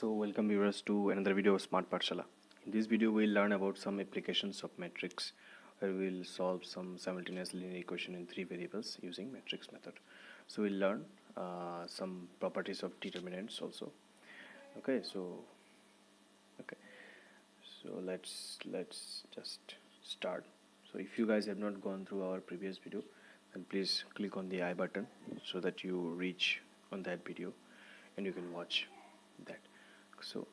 So welcome viewers to another video of Smart Pathshala. In this video we'll learn about some applications of matrix where we'll solve some simultaneous linear equation in 3 variables using matrix method. So we'll learn some properties of determinants also. Okay, so let's just start. So if you guys have not gone through our previous video, then please click on the I button so that you reach on that video and you can watch that. So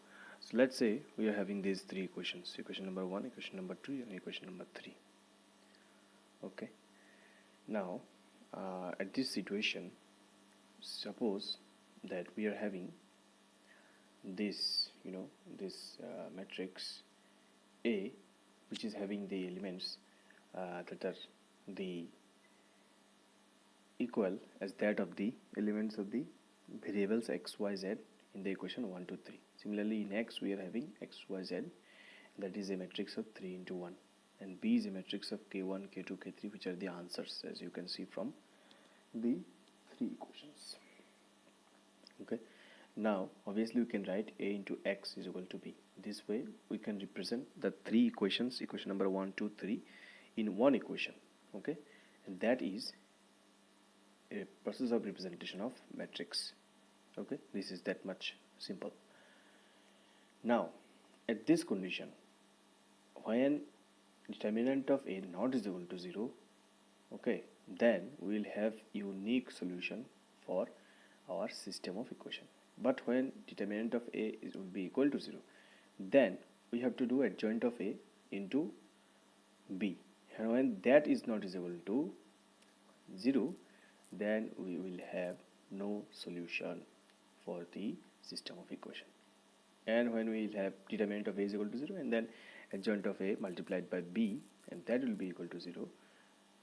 let's say we are having these 3 equations: equation number 1, equation number 2, and equation number 3. Okay, now at this situation, suppose that we are having this matrix A, which is having the elements that are the equal as that of the elements of the variables x, y, z in the equation 1, 2, 3. Similarly, in x we are having x, y, z, that is a matrix of 3 into 1, and B is a matrix of k1, k2, k3, which are the answers as you can see from the 3 equations. Okay, now obviously we can write A into x is equal to B. This way we can represent the 3 equations, equation number 1, 2, 3, in one equation. Okay, and that is a process of representation of matrix. Okay, this is that much simple. Now at this condition, when determinant of A not is equal to 0, okay, then we will have unique solution for our system of equation. But when determinant of A will be equal to 0, then we have to do adjoint of A into B, and when that is not is equal to 0, then we will have no solution for the system of equation. And when we will have determinant of A is equal to 0, and then adjoint of A multiplied by B, and that will be equal to 0.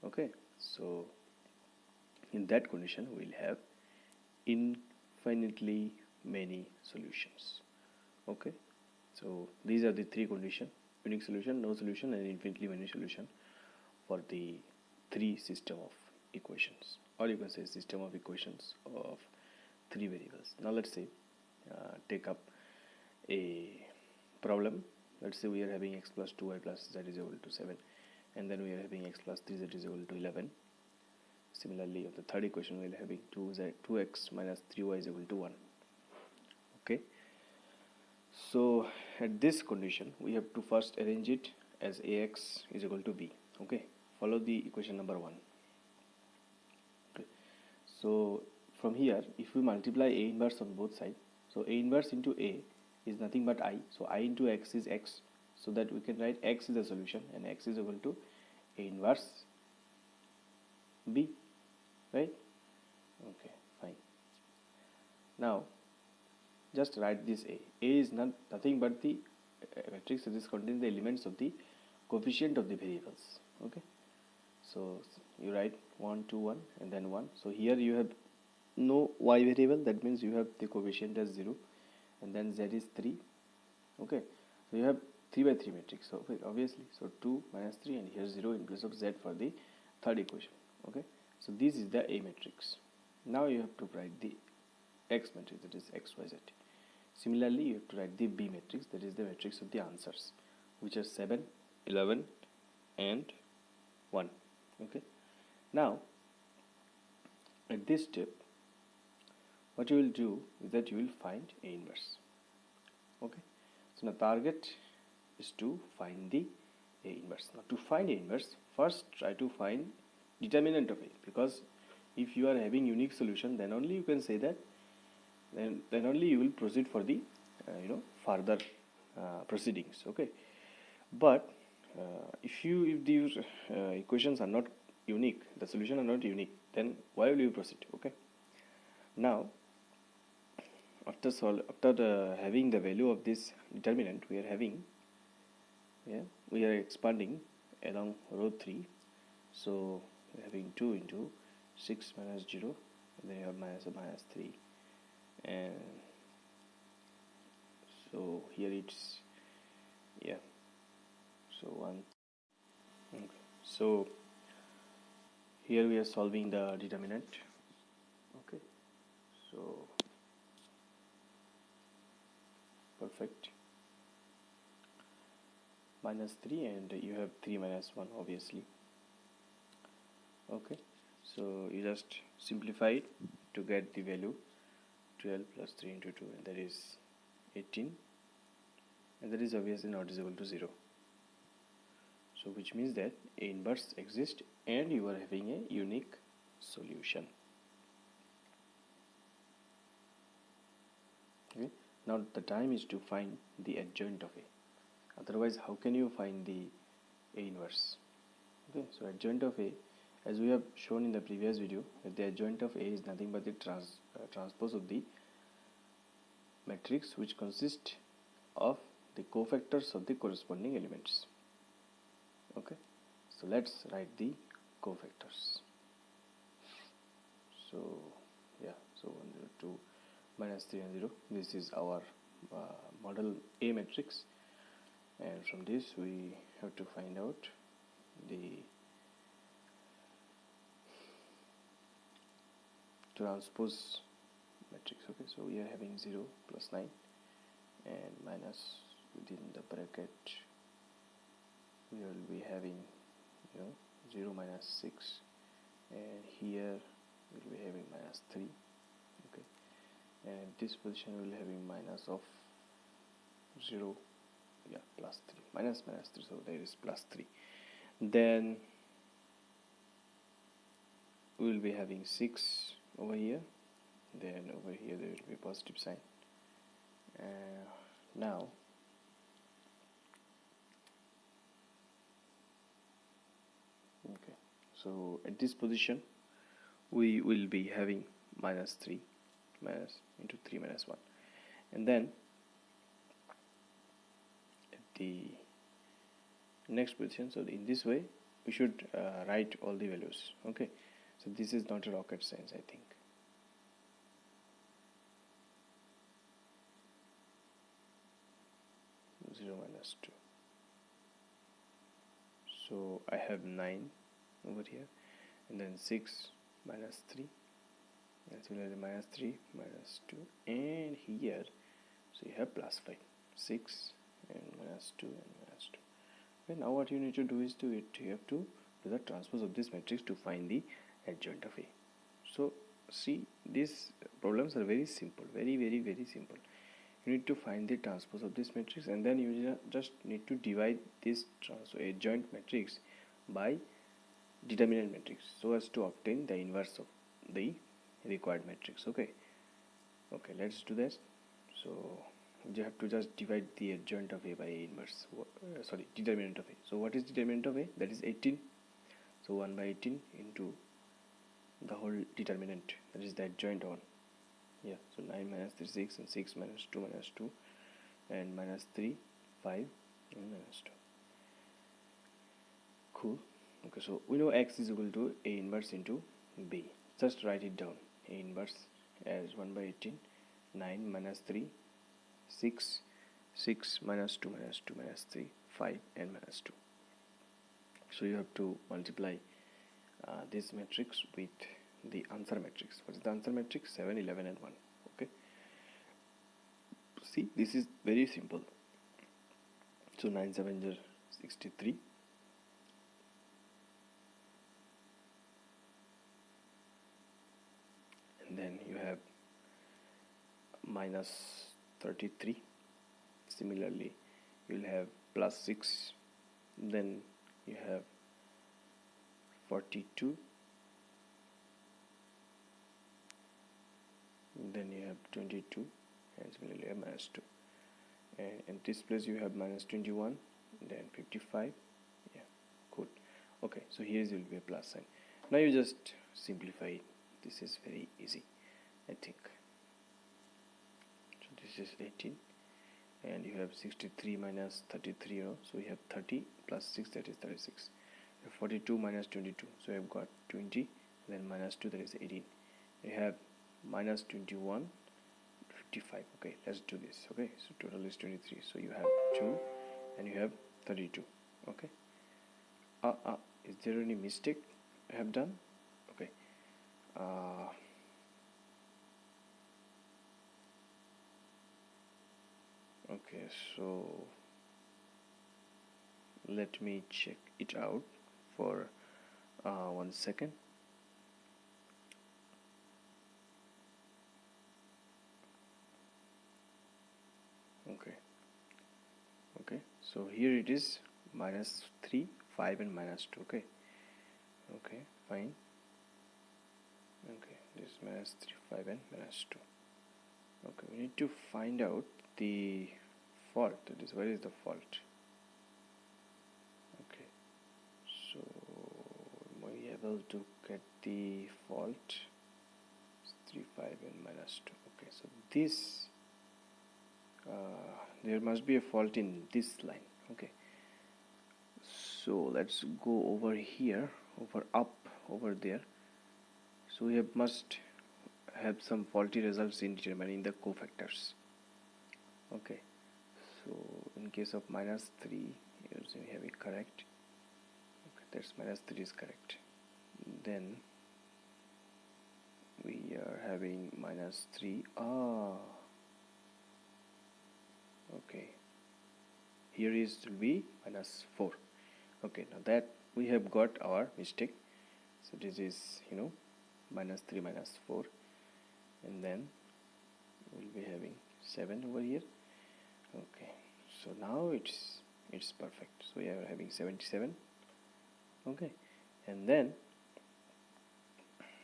Okay, so in that condition we will have infinitely many solutions. Okay, so these are the 3 conditions: unique solution, no solution, and infinitely many solution for the 3 system of equations, or you can say system of equations of 3 variables. Now let's say take up a problem. Let's say we are having x plus 2y plus z is equal to 7, and then we are having x plus 3z is equal to 11. Similarly, of the third equation we are having 2x minus 3y is equal to 1. Okay, so at this condition we have to first arrange it as ax is equal to b. Okay, follow the equation number 1. Okay, so from here if we multiply A inverse on both sides, so A inverse into A is nothing but I, so I into x is x, so that we can write x is the solution and x is equal to A inverse B, right? Okay, fine. Now just write this A. A is nothing but the matrix that is containing the elements of the coefficient of the variables. Okay, so you write 1, 2, 1, and then 1. So here you have no y variable, that means you have the coefficient as 0, and then z is 3. Okay, so you have 3 by 3 matrix, so obviously, so 2 minus 3, and here 0 in place of z for the third equation. Okay, so this is the A matrix. Now you have to write the x matrix, that is x, y, z. Similarly, you have to write the B matrix, that is the matrix of the answers, which are 7, 11, and 1. Okay, now at this step what you will do is that you will find A inverse. Okay, so now target is to find the A inverse. Now to find A inverse, first try to find determinant of A, because if you are having unique solution, then only you can say that, then only you will proceed for the further proceedings. Okay, but if these equations are not unique, the solution are not unique, then why will you proceed? Okay, now after having the value of this determinant, we are expanding along row 3. So we are having 2 into 6 minus 0, and then you have minus 3, and so here it's so 1. Okay, so here we are solving the determinant. Okay, so minus 3, and you have 3 minus 1 obviously. Okay, so you just simplify it to get the value 12 plus 3 into 2, and that is 18, and that is obviously not is equal to 0. So which means that A inverse exists and you are having a unique solution. Okay, now the time is to find the adjoint of A. Otherwise, how can you find the A inverse? Okay, so adjoint of A, as we have shown in the previous video, that the adjoint of A is nothing but the transpose of the matrix which consists of the cofactors of the corresponding elements. Okay, so let's write the cofactors. So yeah, so 1 0 2 minus 3 and 0, this is our model A matrix, and from this we have to find out the transpose matrix. Okay, so we are having 0 plus 9 and minus within the bracket we will be having 0 minus 6, and here we will be having minus 3. Okay, and this position we will having minus of 0, plus 3, minus 3, so there is plus 3. Then we will be having 6 over here, then over here there will be positive sign. Now okay, so at this position we will be having minus 3 minus into 3 minus 1, and then at the next position, so in this way we should write all the values. Okay, so this is not a rocket science, I think. Minus 2, so I have 9 over here, and then 6 minus 3, and similarly minus 3 minus 2, and here so you have plus 5, 6 and minus 2 and minus 2. Okay, now what you need to do is you have to do the transpose of this matrix to find the adjoint of A. So see, these problems are very simple, very simple. You need to find the transpose of this matrix, and then you just need to divide this adjoint matrix by determinant matrix so as to obtain the inverse of the required matrix. Okay, let's do this. So you have to just divide the adjoint of A by A inverse, determinant of A. So what is determinant of A? That is 18. So 1 by 18 into the whole determinant, that is the adjoint one. Yeah, so 9 minus 3 6, and 6 minus 2 minus 2, and minus 3 5 and minus 2. Cool. Okay, so we know X is equal to A inverse into B. Just write it down. A inverse as 1 by 18, 9 minus 3 6, 6 minus 2 minus 2 minus 3 5 and minus 2. So you have to multiply this matrix with the answer matrix. What is the answer matrix? 7 11 and 1. Okay, see, this is very simple. So 9 7 is 63, and then you have minus 33. Similarly you will have plus 6, then you have 42, then you have 22, and similarly you have minus 2, and in this place you have minus 21, then 55. Yeah, cool. Okay, so here will be a plus sign. Now you just simplify it. This is very easy, I think. So this is 18, and you have 63 minus 33, so you have 30 plus 6, that is 36. 42 minus 22, so you have got 20, then minus 2, that is 18. You have minus 21, 55. Okay, let's do this. Okay, so total is 23, so you have 2 and you have 32. Okay, is there any mistake I have done? Okay, okay, so let me check it out for 1 second. Okay, so here it is -3, 5 and -2. Okay, fine. Okay, this is -3, 5 and -2. Okay, we need to find out the fault. That is, where is the fault? Okay, so we are able to get the fault. It's 3, 5 and -2. Okay, so this there must be a fault in this line. Okay, so let's go over here, over there. So we must have some faulty results in determining the cofactors. Okay, so in case of -3, we have it correct. Okay, that's -3 is correct. Then we are having -3. Okay, here is to be -4. Okay, now that we have got our mistake. So this is -3 -4, and then we'll be having 7 over here. Okay, so now it's perfect. So we are having 77. Okay, and then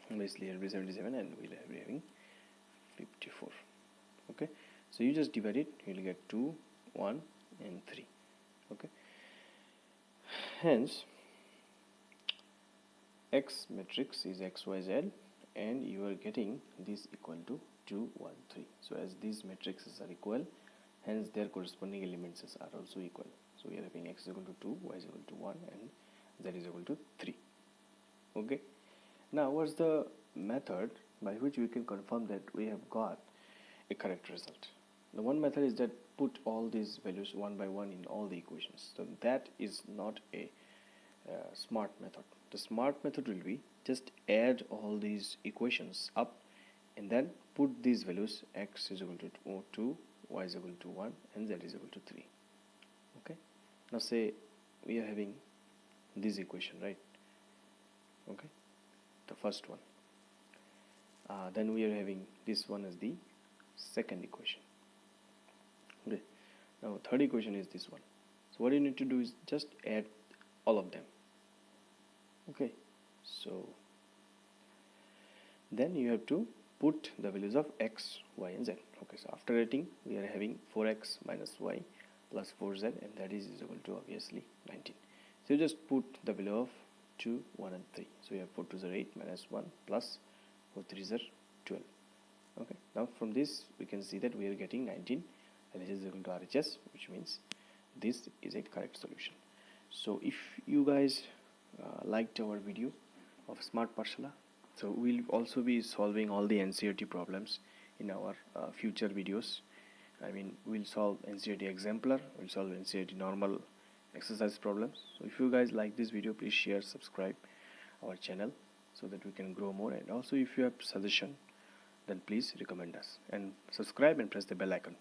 basically it'll be 77 and we'll be having 54. Okay, so you just divide it, you'll get 2, 1 and 3. Okay, hence X matrix is X, Y, Z, and you are getting this equal to 2, 1, 3. So as these matrices are equal, hence their corresponding elements are also equal. So we are having X is equal to 2, Y is equal to 1 and Z is equal to 3. Okay, now what's the method by which we can confirm that we have got a correct result? The one method is that put all these values one by one in all the equations. So that is not a smart method. The smart method will be just add all these equations up and then put these values. X is equal to 2, Y is equal to 1 and Z is equal to 3. Okay, now say we are having this equation, right? Okay, the first one. Then we are having this one as the second equation. Okay, now third equation is this one. So what you need to do is just add all of them. Okay, so then you have to put the values of X, Y and Z. Okay, so after adding we are having 4X minus Y plus 4Z, and that is equal to obviously 19. So you just put the value of 2, 1 and 3. So you have 4 2s are 8 minus 1 plus 4 3s are 12. Okay, now from this we can see that we are getting 19. LHS is equal to RHS, which means this is a correct solution. So if you guys liked our video of Smart Pathshala, so we'll also be solving all the NCERT problems in our future videos. I mean, we'll solve NCERT exemplar, we'll solve NCERT normal exercise problems. So if you guys like this video, please share, subscribe our channel so that we can grow more. And also if you have suggestion, then please recommend us and subscribe and press the bell icon.